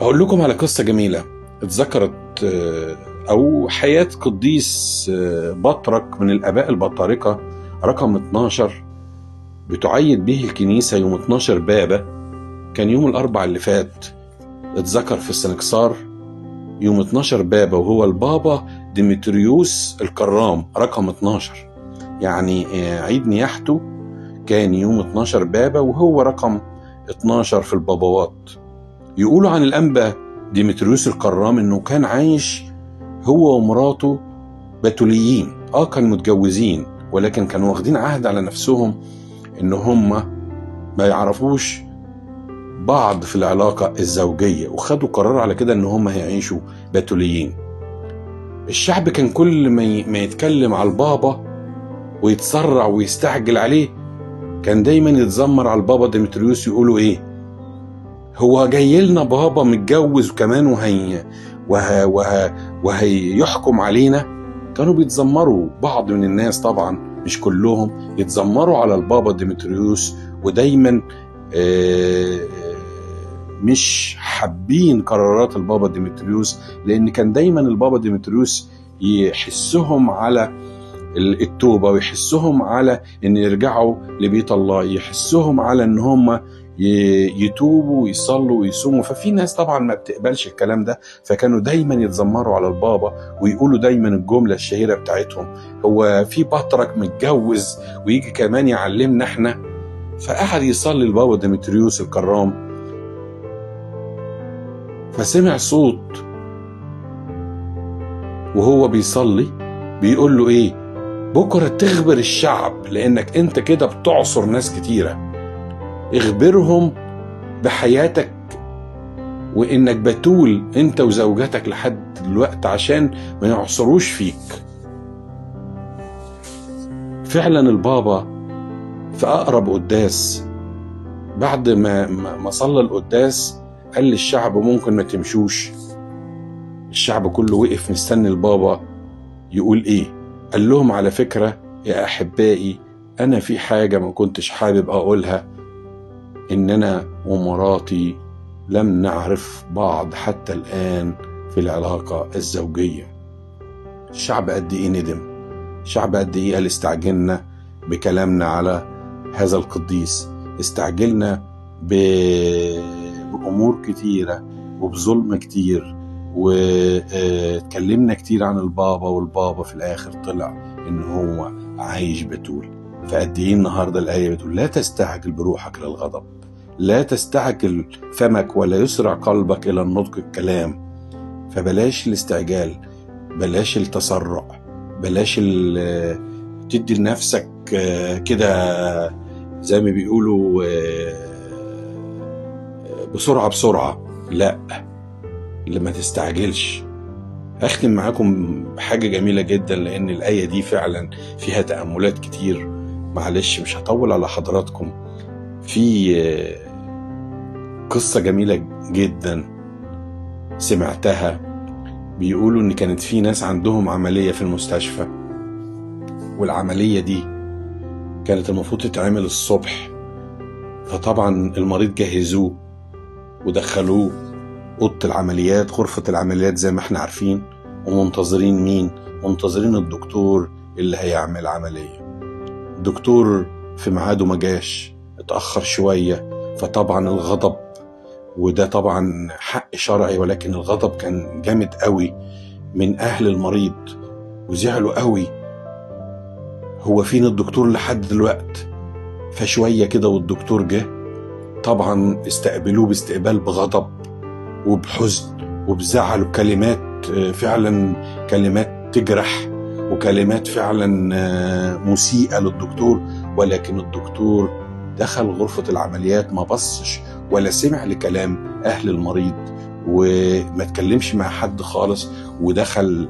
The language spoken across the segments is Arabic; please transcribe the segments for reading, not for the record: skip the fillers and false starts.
هقول لكم على قصة جميلة اتذكرت أو حياة قديس بطرك من الآباء البطاركة رقم 12 بتعيد به الكنيسة يوم 12 بابا. كان يوم الأربع اللي فات اتذكر في السنكسار يوم 12 بابا، وهو البابا ديمتريوس الكرام رقم 12. يعني عيد نياحته كان يوم 12 بابا وهو رقم 12 في البابوات. يقولوا عن الأنبا ديمتريوس الكرام انه كان عايش هو ومراته بتوليين، كانوا متجوزين، ولكن كانوا واخدين عهد على نفسهم ان هم ما يعرفوش بعض في العلاقة الزوجية، وخدوا قرار على كده ان هم هيعيشوا بتوليين. الشعب كان كل ما يتكلم على البابا ويتسرع ويستعجل عليه كان دايما يتذمر على البابا ديمتريوس، يقولوا ايه، هو جاي لنا بابا متجوز كمان وهيحكم علينا. كانوا بيتذمروا، بعض من الناس طبعا مش كلهم، يتذمروا على البابا ديمتريوس، ودايما مش حابين قرارات البابا ديمتريوس، لان كان دايما البابا ديمتريوس يحسهم على التوبة، ويحسهم على ان يرجعوا لبيت الله، يحسهم على ان هم يتوبوا ويصلوا ويصوموا. ففي ناس طبعا ما بتقبلش الكلام ده، فكانوا دايما يتذمروا على البابا ويقولوا دايما الجملة الشهيرة بتاعتهم، هو في بطرك متجوز ويجي كمان يعلمنا احنا؟ فقعد يصلي البابا ديمتريوس الكرام، فسمع صوت وهو بيصلي بيقول له ايه، بكرة تخبر الشعب لانك انت كده بتعصر ناس كتيرة، اخبرهم بحياتك وانك بتول انت وزوجتك لحد دلوقتي عشان ما يعصروش فيك. فعلا البابا في اقرب قداس بعد ما صلى القداس قال للشعب ممكن ما تمشوش. الشعب كله وقف مستني البابا يقول ايه. قال لهم على فكرة يا احبائي، انا في حاجة ما كنتش حابب اقولها، ان انا ومراتي لم نعرف بعض حتى الآن في العلاقة الزوجية. الشعب قد ايه ندم، الشعب قد ايه قال استعجلنا بكلامنا على هذا القديس، استعجلنا بأمور كتيرة وبظلم كتير، واتكلمنا كتير عن البابا، والبابا في الآخر طلع إن هو عايش بتول. فقد ايه النهاردة الآية بتقول لا تستعجل بروحك للغضب، لا تستعجل فمك ولا يسرع قلبك إلى النطق الكلام. فبلاش الاستعجال، بلاش التسرع، بلاش تدي لنفسك كده زي ما بيقولوا بسرعة. لا، لما تستعجلش. أختم معاكم بحاجة جميلة جدا، لأن الآية دي فعلا فيها تأملات كتير. معلش مش هطول على حضراتكم. في قصة جميلة جدا سمعتها، بيقولوا ان كانت في ناس عندهم عملية في المستشفى، والعملية دي كانت المفروض تتعمل الصبح. فطبعا المريض جهزوه ودخلوه أوضة العمليات، غرفة العمليات زي ما احنا عارفين، ومنتظرين مين؟ منتظرين الدكتور اللي هيعمل عملية. الدكتور في ميعاده ما جاش، اتأخر شوية. فطبعا الغضب، وده طبعا حق شرعي، ولكن الغضب كان جامد قوي من أهل المريض، وزعلوا قوي، هو فين الدكتور لحد دلوقت؟ فشوية كده والدكتور جه. طبعا استقبلوه باستقبال بغضب وبحزن وبزعل، وكلمات فعلا كلمات تجرح، وكلمات فعلا مسيئة للدكتور. ولكن الدكتور دخل غرفة العمليات، ما بصش ولا سمع لكلام أهل المريض، وما تكلمش مع حد خالص، ودخل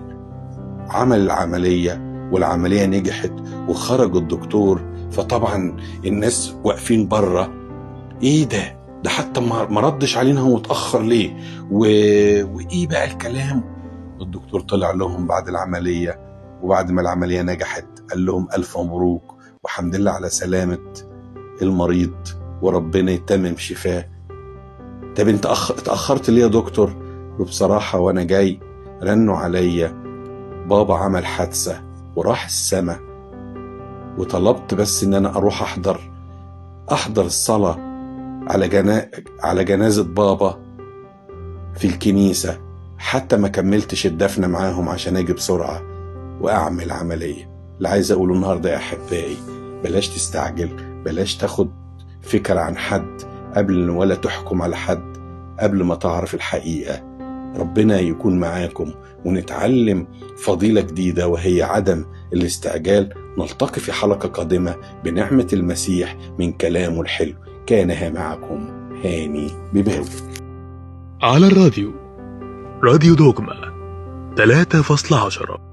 عمل العملية، والعملية نجحت وخرج الدكتور. فطبعا الناس واقفين بره، ايه ده حتى ما ردش علينا، هو اتأخر ليه؟ وايه بقى الكلام؟ الدكتور طلع لهم بعد العملية، وبعد ما العملية نجحت قال لهم ألف مبروك وحمد لله على سلامة المريض، وربنا يتمم شفاه. طب انت اتأخرت ليه يا دكتور؟ بصراحة وانا جاي رنوا عليا، بابا عمل حادثة وراح السما، وطلبت بس ان انا اروح احضر الصلاة على جنازة بابا في الكنيسة، حتى ما كملتش الدفنة معاهم عشان اجي بسرعة واعمل عملية. اللي عايز اقوله النهاردة يا احبائي، بلاش تستعجل، بلاش تاخد فكرة عن حد ولا تحكم على حد قبل ما تعرف الحقيقة. ربنا يكون معاكم، ونتعلم فضيلة جديدة وهي عدم الاستعجال. نلتقي في حلقة قادمة بنعمة المسيح من كلامه الحلو. كان معكم هاني بباوي على الراديو، راديو دوجما 3.10.